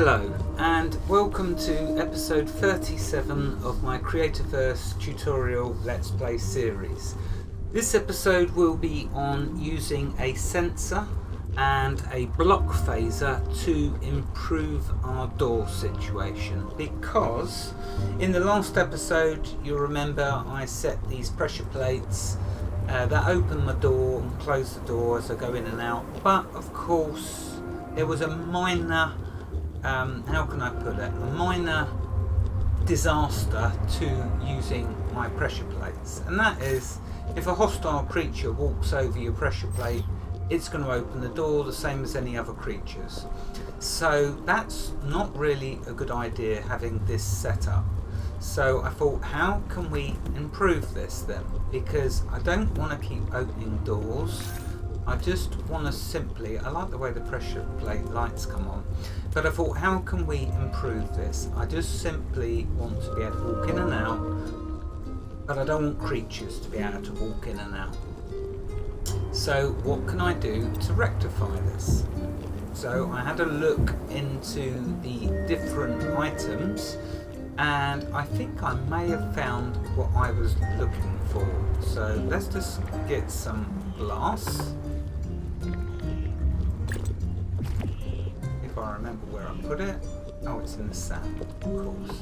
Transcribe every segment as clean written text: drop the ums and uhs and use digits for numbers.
Hello and welcome to episode 37 of my Creativerse tutorial Let's Play series. This episode will be on using a sensor and a block phaser to improve our door situation, because in the last episode you'll remember I set these pressure plates that open the door and close the door as I go in and out, but of course there was a minor how can I put it, a minor disaster to using my pressure plates, and that is if a hostile creature walks over your pressure plate, it's going to open the door the same as any other creatures. So that's not really a good idea, having this set up. So I thought, how can we improve this then? Because I don't want to keep opening doors. I just want to simply, I like the way the pressure plate lights come on, but I thought, how can we improve this? I just simply want to be able to walk in and out, but I don't want creatures to be able to walk in and out. So what can I do to rectify this? So I had a look into the different items, and I think I may have found what I was looking for. So let's just get some glass. If I remember where I put it. Oh, it's in the sand, of course.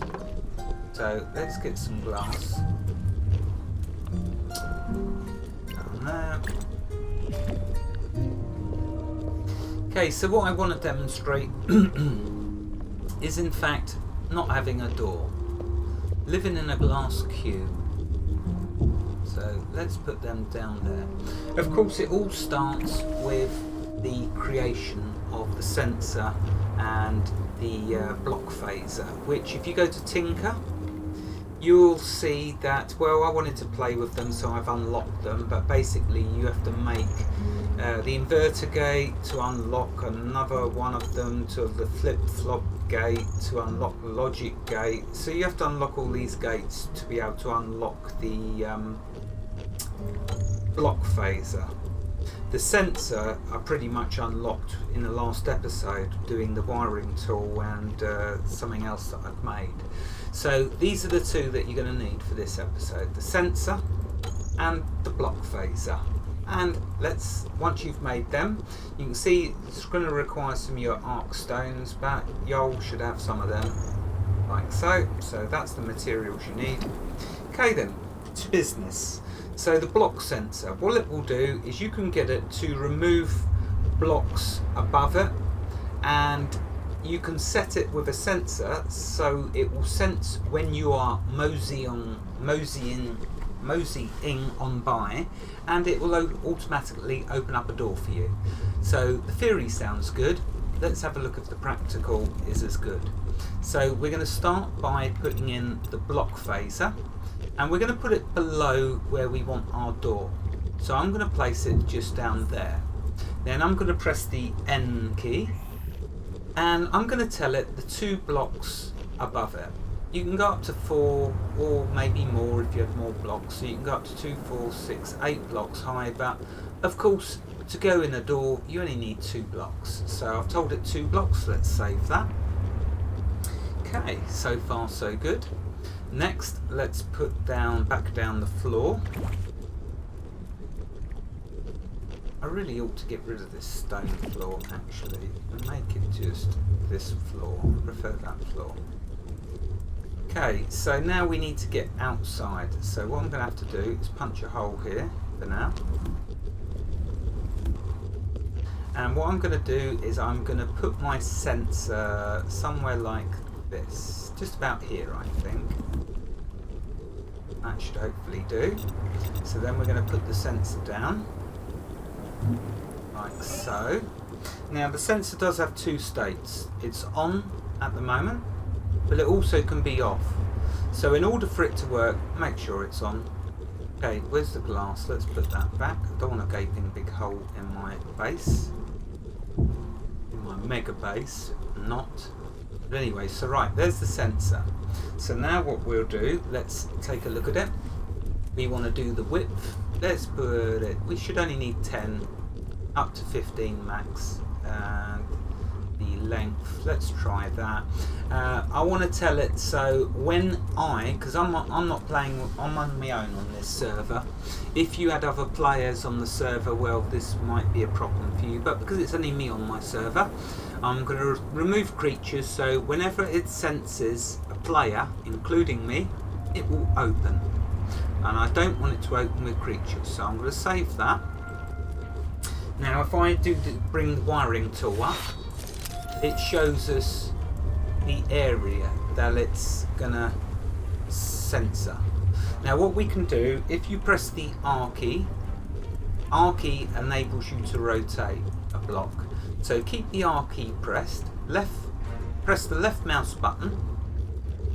So let's get some glass. Down there. Okay, so what I want to demonstrate is in fact not having a door, living in a glass cube. So let's put them down there. Of course, it all starts with the creation of the sensor and the block phaser, which if you go to Tinker, you'll see that, well, I wanted to play with them, so I've unlocked them, but basically you have to make the inverter gate to unlock another one of them, to the flip-flop gate to unlock the logic gate. So you have to unlock all these gates to be able to unlock the block phaser. The sensor I pretty much unlocked in the last episode, doing the wiring tool and something else that I've made. So these are the two that you're going to need for this episode, the sensor and the block phaser. And once you've made them, you can see it's going to require some of your arc stones, but y'all should have some of them, like so. So that's the materials you need. Okay then, to business. So the block sensor, what it will do is you can get it to remove blocks above it, and you can set it with a sensor so it will sense when you are moseying on by, and it will automatically open up a door for you. So the theory sounds good. Let's have a look if the practical is as good. So we're going to start by putting in the block phaser, and we're going to put it below where we want our door. So I'm going to place it just down there. Then I'm going to press the N key, and I'm going to tell it the 2 blocks above it. You can go up to 4 or maybe more if you have more blocks. So you can go up to 2, 4, 6, 8 blocks high, but of course to go in a door you only need 2 blocks. So I've told it 2 blocks, let's save that. Okay, so far so good. Next, let's put back down the floor. I really ought to get rid of this stone floor actually and make it just this floor. I prefer that floor. Okay, so now we need to get outside. So what I'm going to have to do is punch a hole here for now. And what I'm going to do is I'm going to put my sensor somewhere like this. Just about here, I think. That should hopefully do. So then we're going to put the sensor down. Like so. Now the sensor does have 2 states. It's on at the moment, but it also can be off. So in order for it to work, make sure it's on. Okay, where's the glass? Let's put that back. I don't want a gaping big hole in my base. In my mega base. Not. But anyway, so right, there's the sensor. So now what we'll do, let's take a look at it. We want to do the width. Let's put it, we should only need 10, up to 15 max. And the length, Let's try that. I want to tell it so when because I'm not playing, I'm on my own on this server. If you had other players on the server, well, this might be a problem for you, but because it's only me on my server, I'm going to remove creatures, so whenever it senses a player, including me, it will open. And I don't want it to open with creatures, so I'm going to save that. Now if I do bring the wiring tool up, it shows us the area that it's going to censor. Now what we can do, if you press the R key enables you to rotate a block. So keep the R key pressed, press the left mouse button,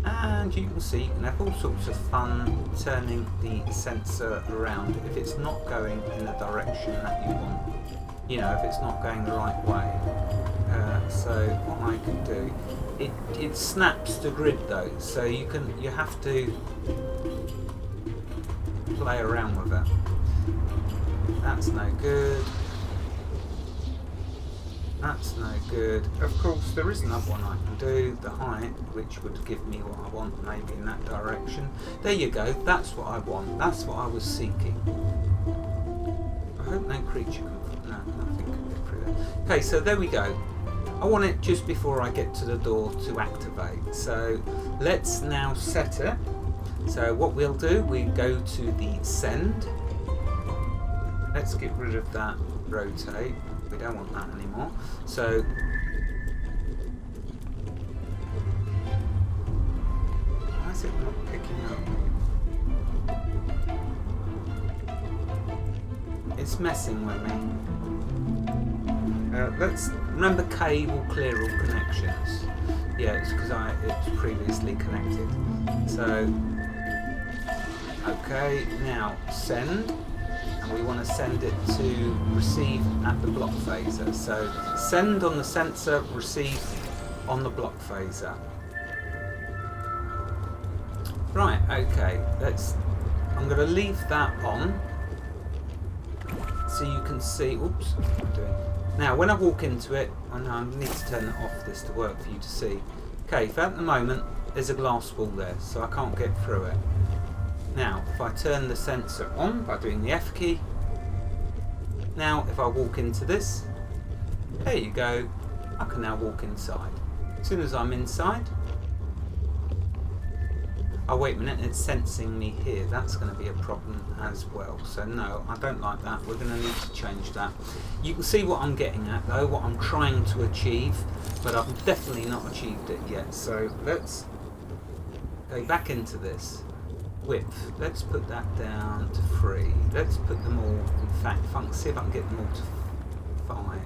and you can see you can have all sorts of fun turning the sensor around if it's not going in the direction that you want. You know, if it's not going the right way. So what I can do, it snaps the grid though, so you have to play around with it. That's no good. That's no good. Of course, there is another one I can do, the height, which would give me what I want, maybe in that direction. There you go, that's what I want. That's what I was seeking. I hope no creature can... no, nothing can get through there. Okay, so there we go. I want it just before I get to the door to activate. So let's now set it. So what we'll do, we go to the send. Let's get rid of that rotate. We don't want that anymore. So why is it not picking up? It's messing with me. Let's remember K will clear all connections. Yeah, it's because it's previously connected. So okay, now send. We want to send it to receive at the block phaser. So send on the sensor, receive on the block phaser. Right, okay, I'm going to leave that on so you can see, oops, what am I doing? Now when I walk into it, I know I need to turn it off this to work for you to see. Okay, so at the moment there's a glass wall there, so I can't get through it. Now, if I turn the sensor on by doing the F key, now if I walk into this, there you go, I can now walk inside. As soon as I'm inside, oh wait a minute, it's sensing me here, that's going to be a problem as well. So no, I don't like that, we're going to need to change that. You can see what I'm getting at though, what I'm trying to achieve, but I've definitely not achieved it yet. So let's go back into this. Width, let's put that down to 3. Let's put them all, in fact, see if I can get them all to 5.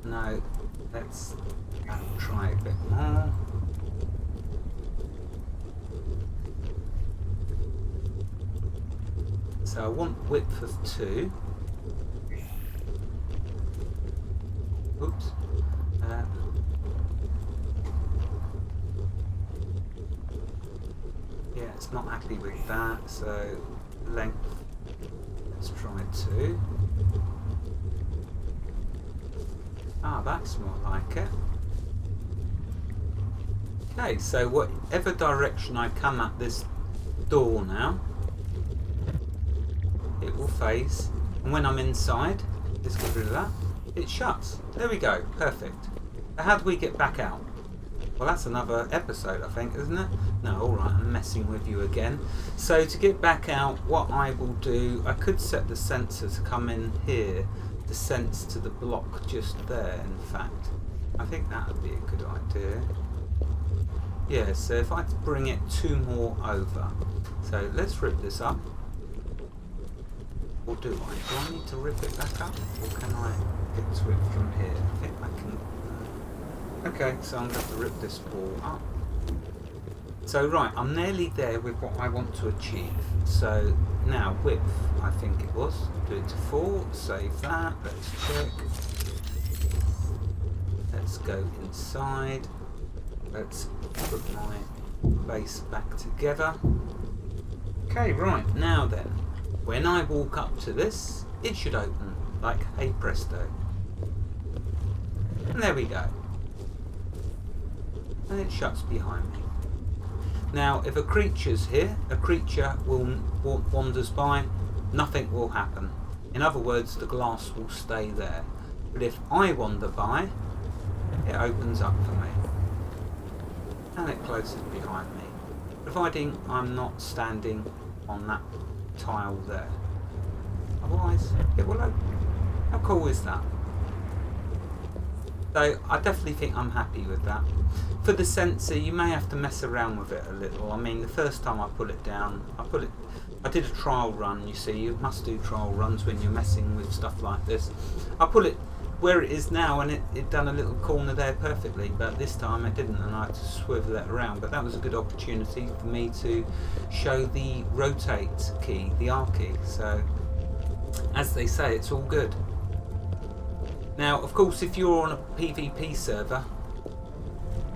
No, let's try a bit more. So I want width of 2. Oops. Yeah, it's not happy with that, so length, let's try 2. Ah, that's more like it. Okay, so whatever direction I come at this door now, it will phase, and when I'm inside, let's get rid of that, it shuts. There we go, perfect. How do we get back out? Well, that's another episode, I think, isn't it? No, alright, I'm messing with you again. So to get back out, what I will do, I could set the sensor to come in here, to sense to the block just there, in fact. I think that would be a good idea. Yeah, so if I bring it 2 more over. So let's rip this up. Or do I need to rip it back up? Or can I get to it from here? I think I can. Okay, so I'm going to rip this ball up. So right, I'm nearly there with what I want to achieve. So now width, I think it was. Do it to 4, save that, let's check. Let's go inside. Let's put my base back together. Okay, right, now then. When I walk up to this, it should open like hey presto. And there we go. And it shuts behind me. Now, if a creature's here, a creature wanders by, nothing will happen. In other words, the glass will stay there. But if I wander by, it opens up for me. And it closes behind me, providing I'm not standing on that tile there. Otherwise, it will open. How cool is that? So I definitely think I'm happy with that. For the sensor, you may have to mess around with it a little. I mean, the first time I put it down, I did a trial run. You see, you must do trial runs when you're messing with stuff like this. I put it where it is now, and it done a little corner there perfectly, but this time it didn't, and I had to swivel it around. But that was a good opportunity for me to show the rotate key, the R key. So, as they say, it's all good. Now, of course, if you're on a PvP server,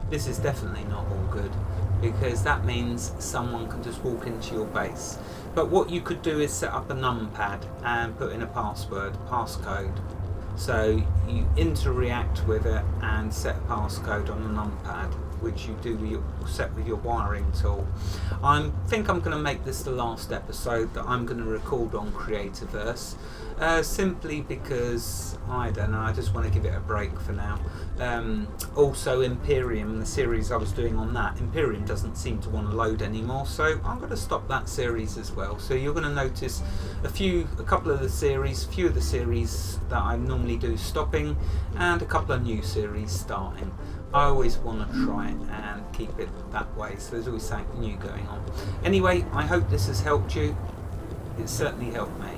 this is definitely not all good, because that means someone can just walk into your base. But what you could do is set up a numpad and put in a passcode. So you interact with it and set a passcode on a numpad, which you do set with your wiring tool. I think I'm going to make this the last episode that I'm going to record on Creativerse, simply because, I don't know, I just want to give it a break for now. Also Imperium, the series I was doing on that, Imperium doesn't seem to want to load anymore, so I'm going to stop that series as well. So you're going to notice a couple of the series, few of the series that I normally do stopping, and a couple of new series starting. I always want to try and keep it that way, so there's always something new going on. Anyway, I hope this has helped you. It certainly helped me.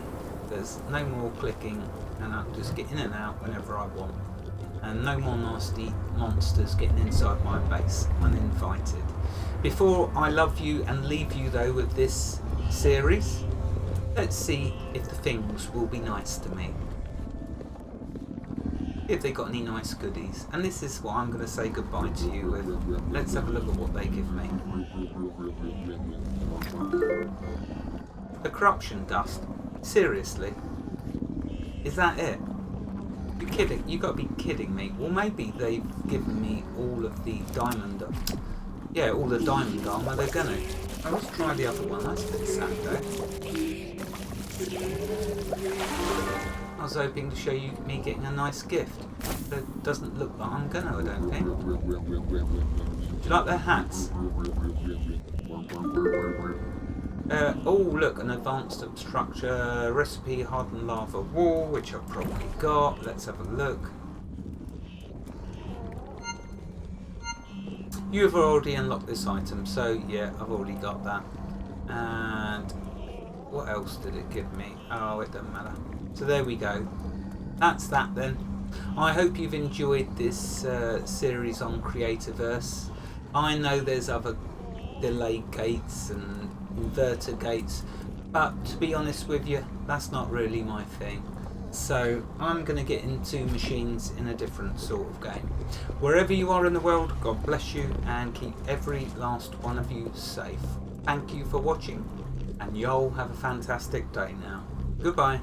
There's no more clicking, and I'll just get in and out whenever I want. And no more nasty monsters getting inside my base, uninvited. Before I love you and leave you though with this series, let's see if the things will be nice to me. If they got any nice goodies. And this is what I'm going to say goodbye to you with. Let's have a look at what they give me. The corruption dust. Seriously? Is that it? You're kidding? You got to be kidding me. Well, maybe they've given me all of the diamond. Yeah, all the diamond armor. They're gonna. Oh, let's try the other one. That's a bit sad though. I was hoping to show you me getting a nice gift. But it doesn't look like I'm gonna, I don't think. Do you like their hats? Oh look, an advanced structure, recipe, hardened lava wall, which I've probably got. Let's have a look. You have already unlocked this item, so yeah, I've already got that. And what else did it give me? Oh, it doesn't matter. So there we go. That's that then. I hope you've enjoyed this series on Creativerse. I know there's other delay gates and inverter gates, but to be honest with you, that's not really my thing. So I'm going to get into machines in a different sort of game. Wherever you are in the world, God bless you and keep every last one of you safe. Thank you for watching, and y'all have a fantastic day now. Goodbye.